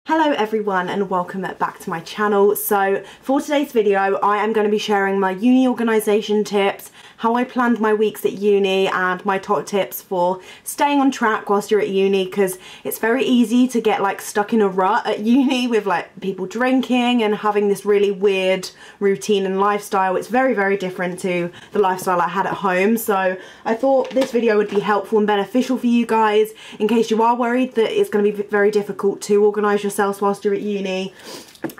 Hello everyone and welcome back to my channel. So for today's video I am going to be sharing my uni organisation tips, how I planned my weeks at uni and my top tips for staying on track whilst you're at uni, because it's very easy to get like stuck in a rut at uni with like people drinking and having this really weird routine and lifestyle. It's very different to the lifestyle I had at home, so I thought this video would be helpful and beneficial for you guys in case you are worried that it's going to be very difficult to organise yourself whilst you're at uni.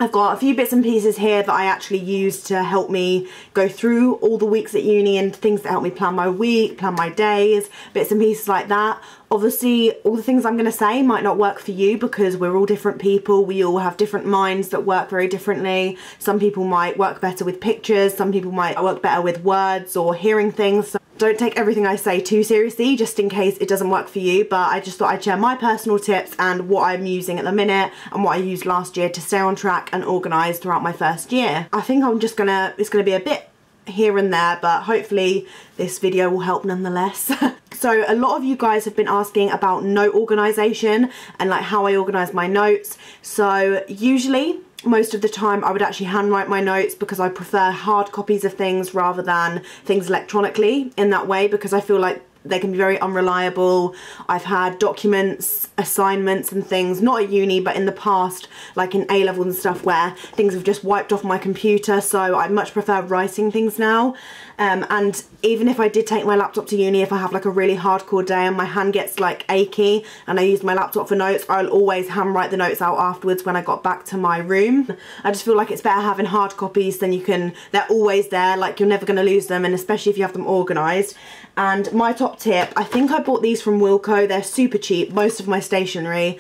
I've got a few bits and pieces here that I actually use to help me go through all the weeks at uni and things that help me plan my week, plan my days, bits and pieces like that. Obviously all the things I'm going to say might not work for you because we're all different people, we all have different minds that work very differently. Some people might work better with pictures, some people might work better with words or hearing things. So don't take everything I say too seriously just in case it doesn't work for you, but I just thought I'd share my personal tips and what I'm using at the minute and what I used last year to stay on track and organised throughout my first year. I think it's gonna be a bit here and there, but hopefully this video will help nonetheless. So a lot of you guys have been asking about note organisation and like how I organise my notes. So usually, most of the time I would actually handwrite my notes because I prefer hard copies of things rather than things electronically in that way, because I feel like they can be very unreliable. I've had documents, assignments and things, not at uni but in the past, like in A-levels and stuff, where things have just wiped off my computer, so I much prefer writing things now. And even if I did take my laptop to uni, if I have like a really hardcore day and my hand gets like achy and I use my laptop for notes, I'll always handwrite the notes out afterwards when I got back to my room. I just feel like it's better having hard copies, then they're always there, like you're never going to lose them, and especially if you have them organised. And my top tip, I think I bought these from Wilko, they're super cheap. Most of my stationery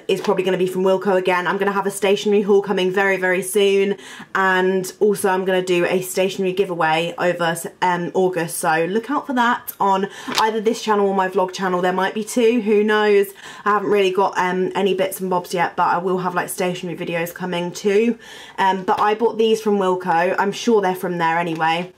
is probably going to be from Wilko again. I'm going to have a stationery haul coming very soon, and also I'm going to do a stationery giveaway over August, so look out for that on either this channel or my vlog channel. There might be two, who knows. I haven't really got any bits and bobs yet, but I will have like stationery videos coming too. But I bought these from Wilko, I'm sure they're from there anyway.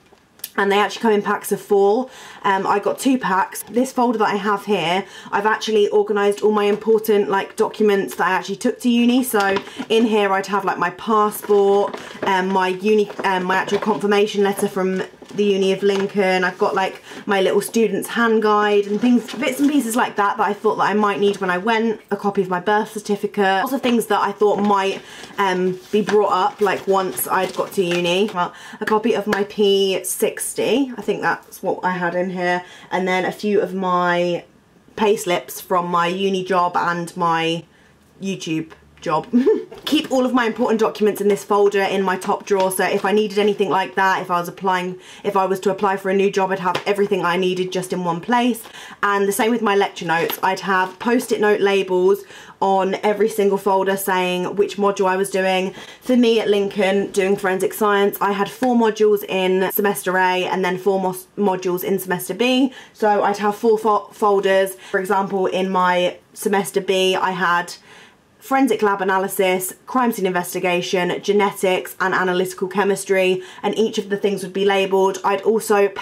And they actually come in packs of 4. I got 2 packs. This folder that I have here, I've actually organised all my important like documents that I actually took to uni. So in here I'd have like my passport, my actual confirmation letter from the Uni of Lincoln. I've got like my little student's hand guide and things, bits and pieces like that I thought that I might need when I went, a copy of my birth certificate, lots of things that I thought might be brought up like once I'd got to uni. Well, a copy of my P60, I think that's what I had in here, and then a few of my pay slips from my uni job and my YouTube job. Keep all of my important documents in this folder in my top drawer, so if I needed anything like that, if I was to apply for a new job, I'd have everything I needed just in one place. And the same with my lecture notes. I'd have post-it note labels on every single folder saying which module I was doing. For me at Lincoln, doing forensic science, I had 4 modules in semester A and then 4 modules in semester B, so I'd have 4 folders. For example, in my semester B I had forensic lab analysis, crime scene investigation, genetics and analytical chemistry, and each of the things would be labelled. I'd also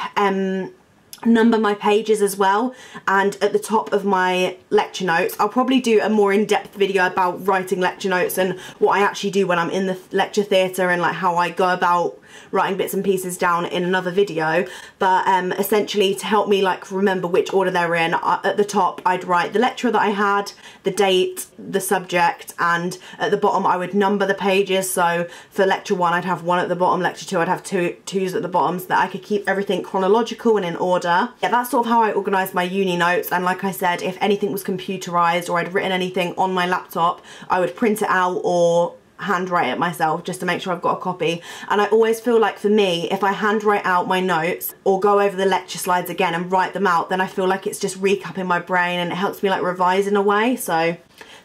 number my pages as well, and at the top of my lecture notes, I'll probably do a more in-depth video about writing lecture notes and what I actually do when I'm in the lecture theatre and like how I go about writing bits and pieces down in another video. But essentially to help me like remember which order they're in, at the top I'd write the lecturer that I had, the date, the subject, and at the bottom I would number the pages. So for lecture 1 I'd have 1 at the bottom, lecture 2 I'd have 2's at the bottom, so that I could keep everything chronological and in order. Yeah, that's sort of how I organised my uni notes. And like I said, if anything was computerised or I'd written anything on my laptop, I would print it out or handwrite it myself just to make sure I've got a copy. And I always feel like for me, if I handwrite out my notes or go over the lecture slides again and write them out, then I feel like it's just recapping my brain and it helps me like revise in a way. So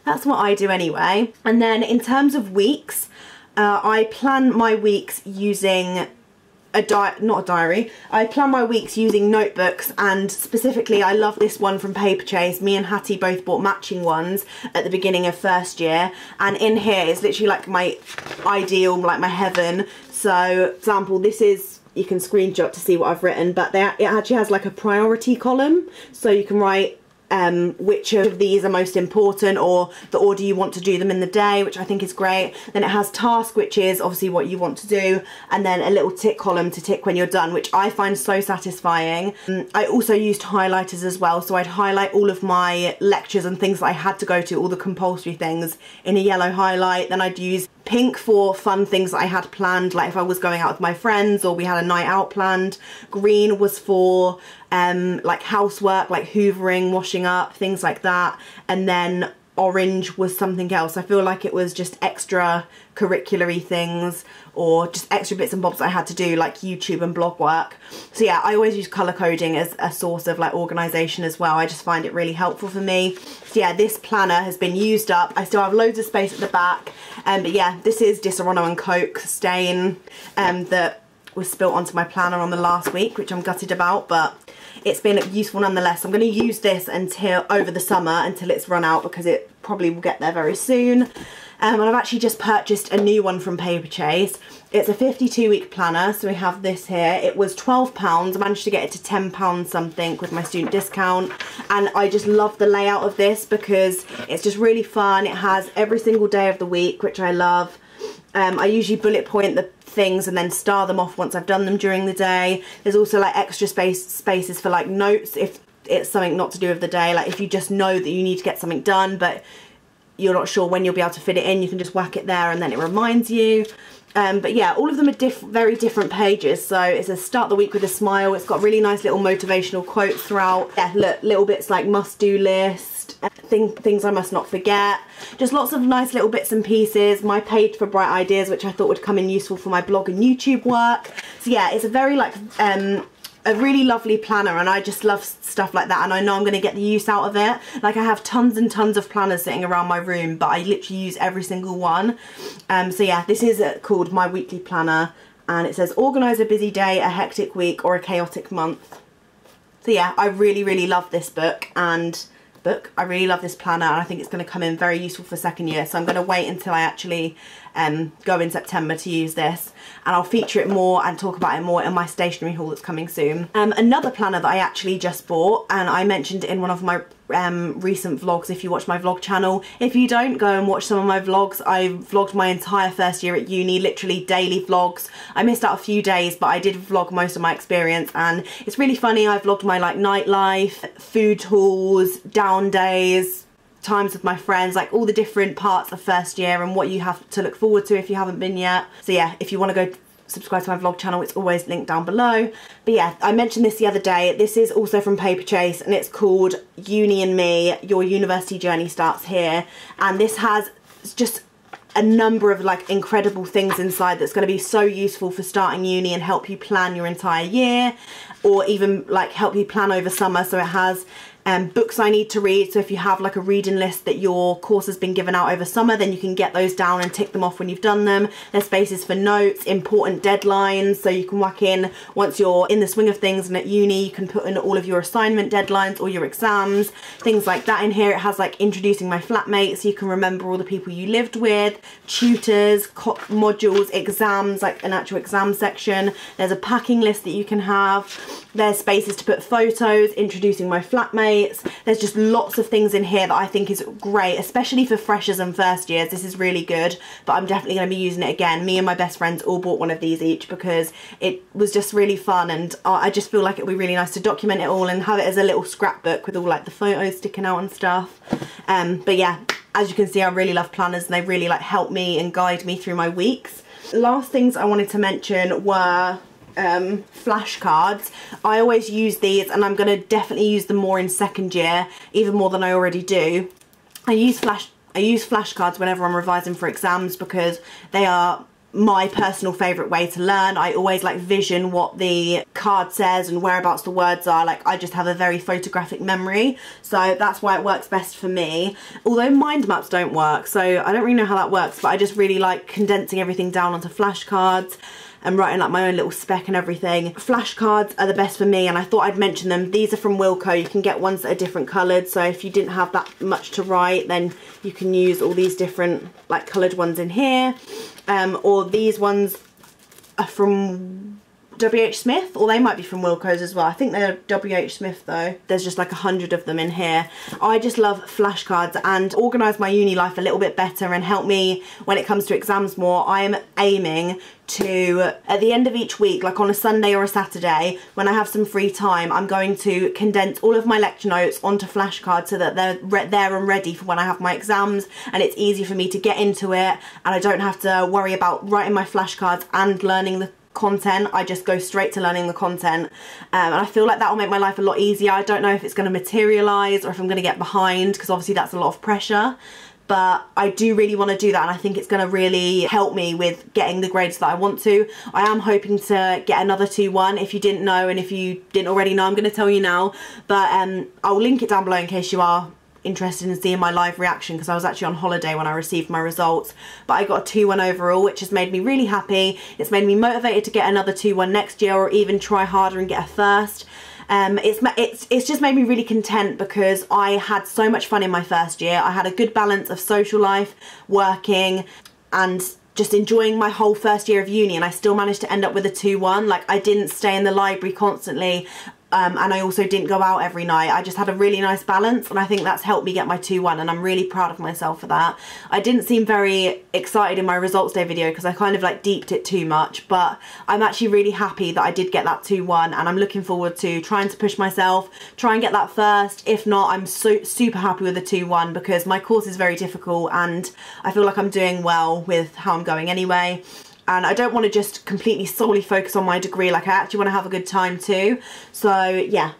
that's what I do anyway. And then in terms of weeks, I plan my weeks using not a diary. I plan my weeks using notebooks, and specifically I love this one from Paper Chase. Me and Hattie both bought matching ones at the beginning of first year, and in here is literally like my ideal, like my heaven. So for example, this is, you can screenshot to see what I've written, but it actually has like a priority column, so you can write which of these are most important, or the order you want to do them in the day, which I think is great. Then it has task, which is obviously what you want to do, and then a little tick column to tick when you're done, which I find so satisfying. I also used highlighters as well, so I'd highlight all of my lectures and things that I had to go to, all the compulsory things, in a yellow highlight. Then I'd use pink for fun things that I had planned, like if I was going out with my friends or we had a night out planned. Green was for like housework, like hoovering, washing up, things like that. And then orange was something else. I feel like it was just extra curricular-y things, or just extra bits and bobs that I had to do, like YouTube and blog work. So yeah, I always use colour coding as a source of like organisation as well. I just find it really helpful for me. So yeah, this planner has been used up. I still have loads of space at the back, but yeah, this is Disaronno and Coke stain that was spilt onto my planner on the last week, which I'm gutted about, but it's been useful nonetheless. I'm going to use this until over the summer, until it's run out, because it probably will get there very soon. And I've actually just purchased a new one from Paperchase. It's a 52-week planner, so we have this here. It was £12. I managed to get it to £10 something with my student discount, and I just love the layout of this because it's just really fun. It has every single day of the week, which I love. I usually bullet point the things and then star them off once I've done them during the day. There's also like extra spaces for like notes if it's something not to do with the day, like if you just know that you need to get something done but you're not sure when you'll be able to fit it in, you can just whack it there and then it reminds you. But yeah, all of them are very different pages. So it says start the week with a smile. It's got really nice little motivational quotes throughout. Yeah, look, little bits like must-do list, things I must not forget. Just lots of nice little bits and pieces. My page for bright ideas, which I thought would come in useful for my blog and YouTube work. So yeah, it's a very like a really lovely planner, and I just love stuff like that, and I know I'm going to get the use out of it. Like I have tons and tons of planners sitting around my room, but I literally use every single one. So yeah, this is called My Weekly Planner, and it says organise a busy day, a hectic week, or a chaotic month. So yeah, I really love this book, and I really love this planner, and I think it's going to come in very useful for second year. So I'm going to wait until I actually go in September to use this, and I'll feature it more and talk about it more in my stationery haul that's coming soon. Another planner that I actually just bought, and I mentioned it in one of my recent vlogs if you watch my vlog channel. If you don't, go and watch some of my vlogs. I vlogged my entire first year at uni, literally daily vlogs. I missed out a few days, but I did vlog most of my experience, and it's really funny. I vlogged my like nightlife, food hauls, down days, times with my friends, like all the different parts of first year and what you have to look forward to if you haven't been yet. So yeah, if you want to go subscribe to my vlog channel, it's always linked down below. But yeah, I mentioned this the other day. This is also from Paperchase, and it's called Uni and Me, Your University Journey Starts Here. And this has just a number of like incredible things inside that's going to be so useful for starting uni and help you plan your entire year, or even like help you plan over summer. So it has books I need to read, so if you have like a reading list that your course has been given out over summer, then you can get those down and tick them off when you've done them. There's spaces for notes, important deadlines, so you can whack in once you're in the swing of things, and at uni you can put in all of your assignment deadlines or your exams, things like that in here. It has like introducing my flatmates, so you can remember all the people you lived with, tutors, modules, exams, like an actual exam section. There's a packing list that you can have. There's spaces to put photos, introducing my flatmates. There's just lots of things in here that I think is great, especially for freshers and first years. This is really good, but I'm definitely going to be using it again. Me and my best friends all bought one of these each because it was just really fun, and I just feel like it would be really nice to document it all and have it as a little scrapbook with all like the photos sticking out and stuff. But yeah, as you can see, I really love planners, and they really like help me and guide me through my weeks. Last things I wanted to mention were flashcards. I always use these, and I'm going to definitely use them more in second year, even more than I already do. I use flashcards whenever I'm revising for exams because they are my personal favourite way to learn. I always like vision what the card says and whereabouts the words are. Like I just have a very photographic memory, so that's why it works best for me. Although mind maps don't work, so I don't really know how that works, but I just really like condensing everything down onto flashcards and writing like my own little spec and everything. Flashcards are the best for me, and I thought I'd mention them. These are from Wilko. You can get ones that are different coloured, so if you didn't have that much to write, then you can use all these different like coloured ones in here. Or these ones are from WH Smith, or they might be from Wilko's as well. I think they're WH Smith though. There's just like 100 of them in here. I just love flashcards and organise my uni life a little bit better and help me when it comes to exams more. I am aiming to, at the end of each week, like on a Sunday or a Saturday, when I have some free time, I'm going to condense all of my lecture notes onto flashcards so that they're there and ready for when I have my exams, and it's easy for me to get into it, and I don't have to worry about writing my flashcards and learning the content. I just go straight to learning the content, and I feel like that will make my life a lot easier. I don't know if it's going to materialise or if I'm going to get behind, because obviously that's a lot of pressure, but I do really want to do that, and I think it's going to really help me with getting the grades that I want to. I am hoping to get another 2-1. If you didn't know, and if you didn't already know, I'm going to tell you now, but I'll link it down below in case you are interested in seeing my live reaction, because I was actually on holiday when I received my results. But I got a 2-1 overall, which has made me really happy. It's made me motivated to get another 2-1 next year, or even try harder and get a first. It's just made me really content, because I had so much fun in my first year. I had a good balance of social life, working, and just enjoying my whole first year of uni, and I still managed to end up with a 2-1. Like, I didn't stay in the library constantly, and I also didn't go out every night. I just had a really nice balance, and I think that's helped me get my 2-1, and I'm really proud of myself for that. I didn't seem very excited in my results day video because I kind of like deeped it too much, but I'm actually really happy that I did get that 2-1, and I'm looking forward to trying to push myself, try and get that first. If not, I'm super happy with the 2-1, because my course is very difficult and I feel like I'm doing well with how I'm going anyway. And I don't want to just completely solely focus on my degree, like I actually want to have a good time too. So yeah,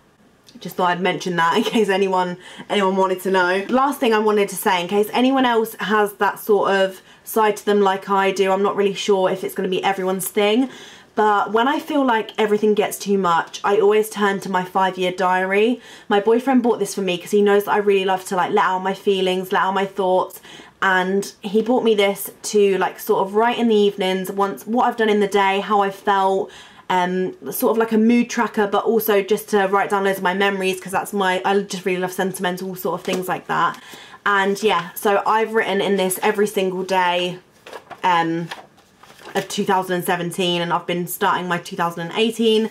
just thought I'd mention that in case anyone wanted to know. Last thing I wanted to say, in case anyone else has that sort of side to them like I do, I'm not really sure if it's going to be everyone's thing, but when I feel like everything gets too much, I always turn to my 5-year diary. My boyfriend bought this for me because he knows that I really love to like let out my feelings, let out my thoughts, and he bought me this to like sort of write in the evenings once what I've done in the day, how I felt, sort of like a mood tracker, but also just to write down loads of my memories, because I just really love sentimental sort of things like that. And yeah, so I've written in this every single day of 2017, and I've been starting my 2018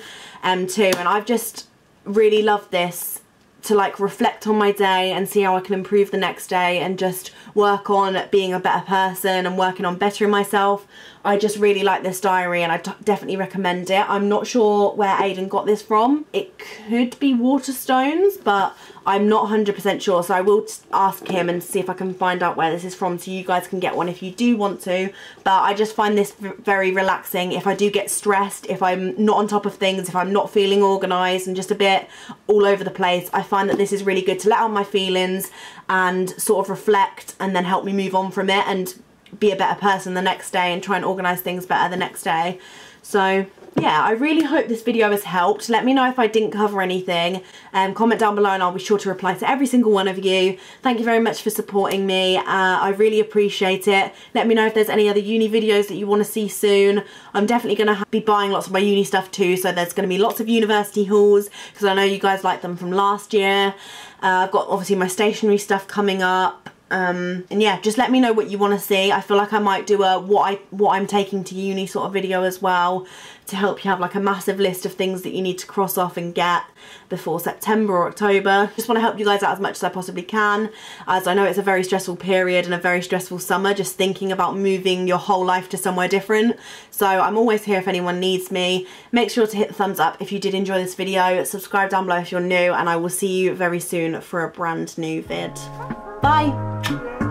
too, and I've just really loved this to like reflect on my day and see how I can improve the next day, and just work on being a better person and working on bettering myself. I just really like this diary, and I definitely recommend it. I'm not sure where Aiden got this from. It could be Waterstones, but I'm not 100% sure, so I will ask him and see if I can find out where this is from, so you guys can get one if you do want to. But I just find this very relaxing if I do get stressed, if I'm not on top of things, if I'm not feeling organised and just a bit all over the place. I find that this is really good to let out my feelings and sort of reflect, and then help me move on from it and be a better person the next day and try and organise things better the next day. So yeah, I really hope this video has helped. Let me know if I didn't cover anything. Comment down below and I'll be sure to reply to every single one of you. Thank you very much for supporting me. I really appreciate it. Let me know if there's any other uni videos that you want to see soon. I'm definitely going to be buying lots of my uni stuff too, so there's going to be lots of university hauls, because I know you guys like them from last year. I've got obviously my stationery stuff coming up. And yeah, just let me know what you want to see. I feel like I might do a what I'm taking to uni sort of video as well, to help you have like a massive list of things that you need to cross off and get before September or October. Just want to help you guys out as much as I possibly can, as I know it's a very stressful period and a very stressful summer, just thinking about moving your whole life to somewhere different. So I'm always here if anyone needs me. Make sure to hit the thumbs up if you did enjoy this video, subscribe down below if you're new, and I will see you very soon for a brand new vid. Bye!